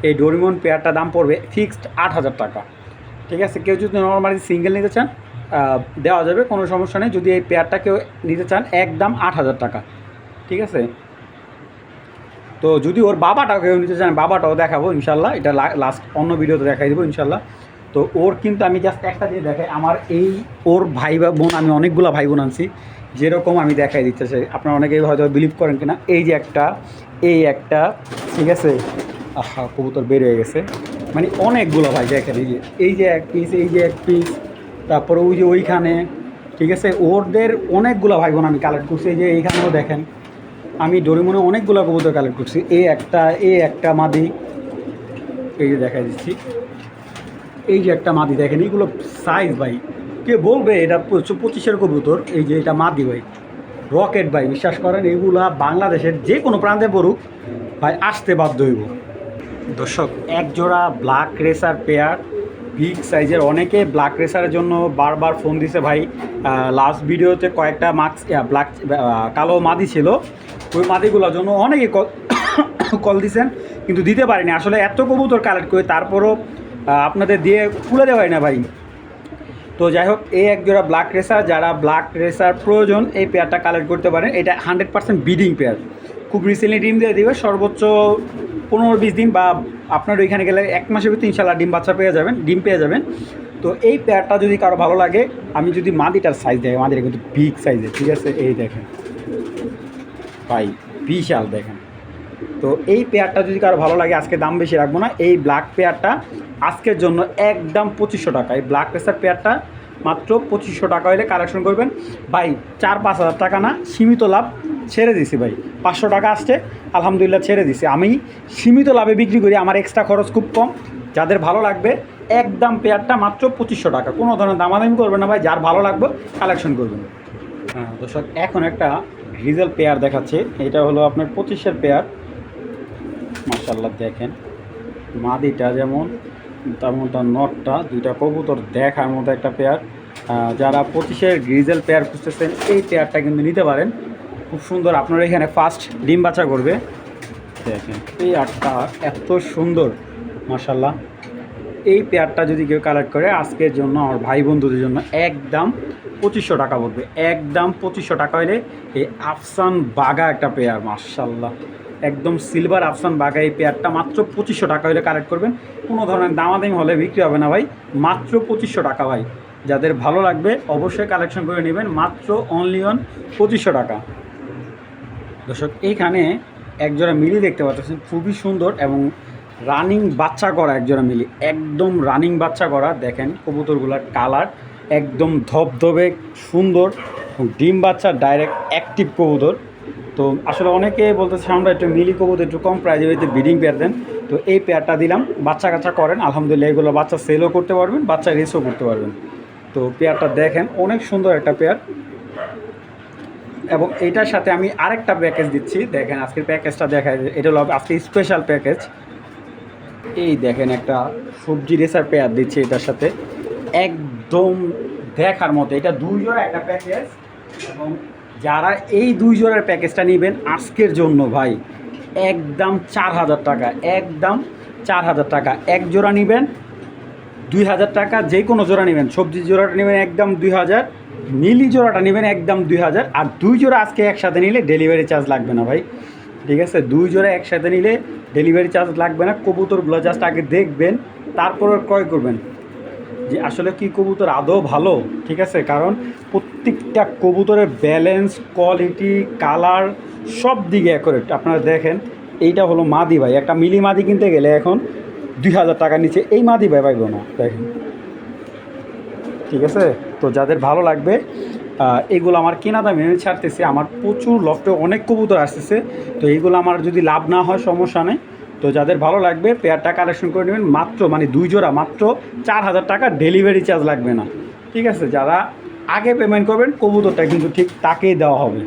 এই ডোরিমন পেয়ারটা দাম পড়বে ফিক্সড 8,000 টাকা, ঠিক আছে। কেউ যদি নর্মালি সিঙ্গেল নিতে চান দেওয়া যাবে, কোনো সমস্যা নেই। যদি এই পেয়ারটা কেউ নিতে চান একদম 8,000 টাকা, ঠিক আছে। তো যদি ওর বাবাটাও কেউ নিতে চান, বাবাটাও দেখাবো ইনশাল্লাহ, এটা লাস্ট অন্য ভিডিওতে দেখাই দেবো ইনশাল্লাহ। তো ওর কিন্তু আমি জাস্ট একটা দিয়ে দেখাই, আমার ওর ভাই বোন, আমি অনেকগুলো ভাই বোন আনছি, যেরকম আমি দেখাই দিতে চাই। আপনারা অনেকেই হয়তো বিলিভ করেন কিনা, এই যে একটা, ঠিক আছে। আহা কবুতর বের হয়ে গেছে, মানে অনেকগুলো ভাই দেখেন, এই যে এক পিস, তারপরে ওই যে ওইখানে, ঠিক আছে। ওদের অনেকগুলো ভাই বোন আমি কালেক্ট করছি। এই যে এইখানেও দেখেন, আমি ডোরিমনে অনেকগুলো কবুতর কালেক্ট করছি। এই একটা মাদি, এই যে দেখা দিচ্ছি, এই যে একটা মাদি দেখেন, এইগুলো সাইজ ভাই কে বলবে এটা 25-এর কবুতর। এই যে এটা মাদি ভাই, রকেট ভাই, বিশ্বাস করেন এগুলা বাংলাদেশের যে কোনো প্রান্তে পড়ুক ভাই আসতে বাধ্য হইব। দর্শক এক জোড়া ব্ল্যাক রেসার পেয়ার, বিগ সাইজের। অনেকে ব্ল্যাক রেসারের জন্য বারবার ফোন দিছে ভাই। লাস্ট ভিডিওতে কয়েকটা ব্ল্যাক কালো মাদি ছিল, ওই মাদিগুলোর জন্য অনেকে কল দিছেন, কিন্তু দিতে পারিনি। আসলে এত কবুতর কালেক্ট করে তারপরও আপনাদের দিয়ে খুলে দেওয়াই না ভাই। তো যাই হোক, এই এক জোড়া ব্ল্যাক রেসার, যারা ব্ল্যাক রেসার প্রয়োজন এই পেয়ারটা কালেক্ট করতে পারেন। এটা 100% ব্রিডিং পেয়ার, খুব রিসেন্টলি ডিম দিয়ে দিবে, সর্বোচ্চ 15-20 দিন, বা আপনার ওইখানে গেলে 1 মাসের ভিতরে ইনশাল্লাহ ডিম পেয়ে যাবেন। তো এই পেয়ারটা যদি কারো ভালো লাগে, আমি যদি মাদিটার সাইজ দেখে, মাদিটা কিন্তু বিগ সাইজের, ঠিক আছে। এই দেখেন ভাই বিশাল দেখেন। তো এই পেয়ারটা যদি কারো ভালো লাগে, আজকে দাম বেশি রাখবো না। এই ব্ল্যাক পেয়ারটা আজকের জন্য একদম 2500 টাকা। এই ব্ল্যাক রেসার পেয়ারটা মাত্র 2500 টাকা হলে কালেকশন করবেন ভাই। 4-5 হাজার টাকা না, সীমিত লাভ ছেড়ে দিছি ভাই। 500 টাকা আসছে, আলহামদুলিল্লাহ ছেড়ে দিছি। আমি সীমিত লাভে বিক্রি করি, আমার এক্সট্রা খরচ খুব কম। যাদের ভালো লাগবে একদম পেয়ারটা মাত্র 2500 টাকা, কোনো ধরনের দামাদামি করবেন না ভাই, যার ভালো লাগবে কালেকশন করবেন। হ্যাঁ দর্শক, এখন একটা গ্রিজেল পেয়ার দেখাচ্ছে। এটা হলো আপনার 25-এর পেয়ার। মাশাআল্লাহ দেখেন, মাদিটা যেমন তেমন তার নটটা, দুইটা কবুতর দেখার মতো একটা পেয়ার। যারা 25-এর গ্রিজেল পেয়ার খুঁজতেছেন এই পেয়ারটা কিন্তু নিতে পারেন, খুব সুন্দর। আপনার এখানে ফার্স্ট ডিম বাচ্চা করবে। দেখেন পেয়ারটা এত সুন্দর, মাশাআল্লাহ। এই পেয়ারটা যদি কেউ কালেক্ট করে আজকের জন্য, আমার ভাই বন্ধুদের জন্য একদম 2500 টাকা পড়বে। একদম 2500 টাকা হলে এই আফসান বাগা একটা পেয়ার, মাশাআল্লাহ একদম সিলভার আফসান বাঘা এই পেয়ারটা মাত্র 2500 টাকা হলে কালেক্ট করবেন। কোনো ধরনের দামাদামি হলে বিক্রি হবে না ভাই, মাত্র 2500 টাকা ভাই। যাদের ভালো লাগবে অবশ্যই কালেকশন করে নেবেন, মাত্র অনলি অন 2500 টাকা। দর্শক এইখানে একজোড়া মিলি দেখতে পাচ্ছেন, খুবই সুন্দর এবং রানিং বাচ্চা করা একজোড়া মিলি, একদম রানিং বাচ্চা করা। দেখেন কবুতরগুলোর কালার একদম ধবধবে সুন্দর, ডিম বাচ্চা ডাইরেক্ট অ্যাক্টিভ কবুতর। তো আসলে অনেকে বলতেছে আমরা একটু মিলি কবুতর একটু কম প্রাইজে হইতে ব্রিডিং পেয়ার দেন, তো এই পেয়ারটা দিলাম। বাচ্চা কাচ্চা করেন আলহামদুলিল্লাহ, এগুলো বাচ্চা সেলও করতে পারবেন, বাচ্চা রেসও করতে পারবেন। তো পেয়ারটা দেখেন অনেক সুন্দর একটা পেয়ার। এবং এইটার সাথে আমি আরেকটা প্যাকেজ দিচ্ছি, দেখেন আজকের প্যাকেজটা দেখায়, এটা হলো আজকে স্পেশাল প্যাকেজ। এই দেখেন একটা সবজি রেসার পেয়ার দিচ্ছি এটার সাথে, একদম দেখার মতো। এটা 2 জোড়া একটা প্যাকেজ, এবং যারা এই 2 জোড়ার প্যাকেজটা নেবেন আজকের জন্য ভাই একদম 4000 টাকা, একদম 4000 টাকা। এক জোড়া নেবেন 2000 টাকা, যে কোনো জোড়া নেবেন, সবজি জোড়াটা নেবেন একদম 2000, মিলি জোড়াটা নেবেন একদম 2000। আর 2 জোড়া আজকে একসাথে নিলে ডেলিভারি চার্জ লাগবে না ভাই, ঠিক আছে? 2 জোড়া একসাথে নিলে ডেলিভারি চার্জ লাগবে না। কবুতরগুলো জাস্ট আগে দেখবেন, তারপরে ক্রয় করবেন যে আসলে কি কবুতর আদৌ ভালো, ঠিক আছে? কারণ প্রত্যেকটা কবুতরের ব্যালেন্স, কোয়ালিটি, কালার সব দিকে অ্যাকুরেট। আপনারা দেখেন এইটা হলো মাদি ভাই, একটা মিলি মাদি কিনতে গেলে এখন 2000 টাকার নিচে এই মাদি ভাই পাইব না, দেখেন, ঠিক আছে? তো যাদের ভালো লাগবে এগুলো আমার কেনা দামে আমি ছাড়তেছি, আমার প্রচুর লফটে অনেক কবুতর আসতেছে, তো এইগুলো আমার যদি লাভ না হয় সমস্যা নেই। তো যাদের ভালো লাগবে পেয়ারটা কালেকশন করে নেবেন, মাত্র মানে 2 জোড়া মাত্র 4000 টাকা, ডেলিভারি চার্জ লাগবে না, ঠিক আছে? যারা আগে পেমেন্ট করবেন কবুতরটা কিন্তু ঠিক তাকেই দেওয়া হবে।